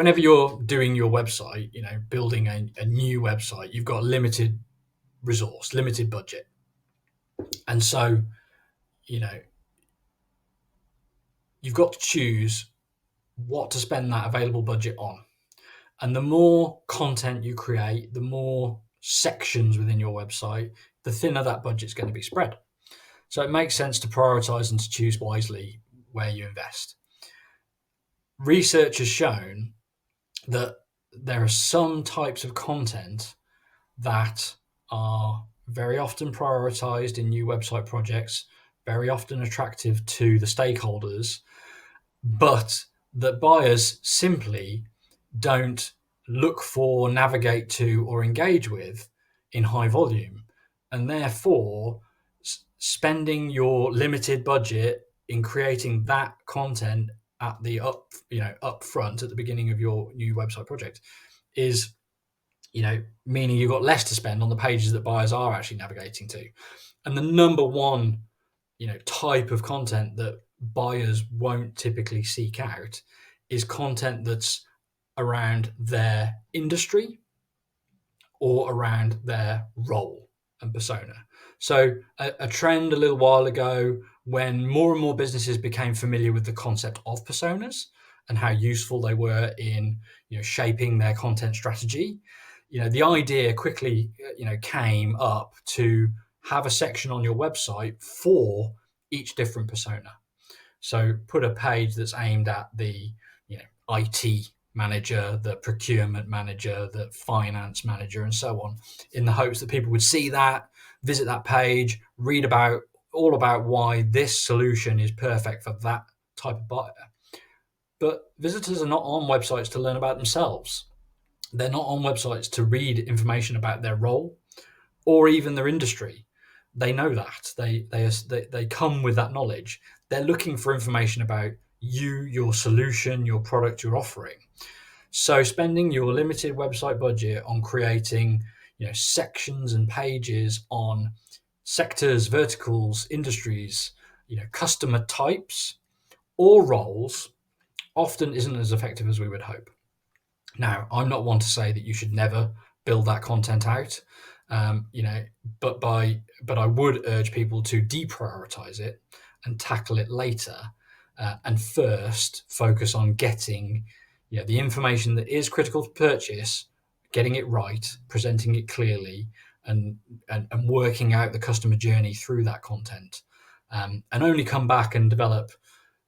whenever you're doing your website, building a new website, you've got limited resource, limited budget. And so, you've got to choose what to spend that available budget on. And the more content you create, the more sections within your website, the thinner that budget's going to be spread. So it makes sense to prioritize and to choose wisely where you invest. Research has shown that there are some types of content that are very often prioritized in new website projects, very often attractive to the stakeholders, but that buyers simply don't look for, navigate to, or engage with in high volume. And therefore, spending your limited budget in creating that content at the up front at the beginning of your new website project is, meaning you've got less to spend on the pages that buyers are actually navigating to. And the number one, type of content that buyers won't typically seek out is content that's around their industry or around their role and persona. So a trend a little while ago, when more and more businesses became familiar with the concept of personas and how useful they were in shaping their content strategy, the idea quickly came up to have a section on your website for each different persona. So put a page that's aimed at the IT manager, the procurement manager, the finance manager, and so on, in the hopes that people would see that, visit that page, read all about why this solution is perfect for that type of buyer. But visitors are not on websites to learn about themselves. They're not on websites to read information about their role or even their industry. They know that. They come with that knowledge. They're looking for information about you, your solution, your product, your offering. So spending your limited website budget on creating, sections and pages on sectors, verticals, industries, customer types or roles often isn't as effective as we would hope. Now, I'm not one to say that you should never build that content out, but I would urge people to deprioritize it and tackle it later, and first focus on getting the information that is critical to purchase, getting it right, presenting it clearly, and working out the customer journey through that content, and only come back and develop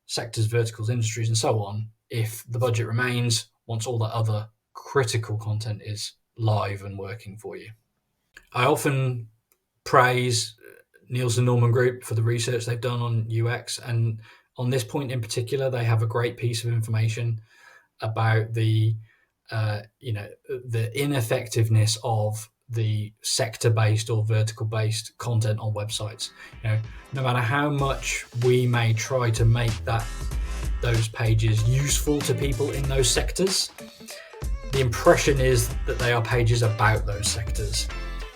sectors, verticals, industries, and so on if the budget remains once all that other critical content is live and working for you. I often praise Nielsen Norman Group for the research they've done on UX, and on this point in particular, they have a great piece of information about the ineffectiveness of the sector-based or vertical-based content on websites. No matter how much we may try to make those pages useful to people in those sectors, the impression is that they are pages about those sectors,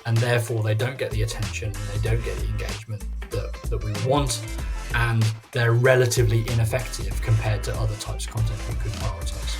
and therefore they don't get the attention and they don't get the engagement that we want, and they're relatively ineffective compared to other types of content we could prioritize.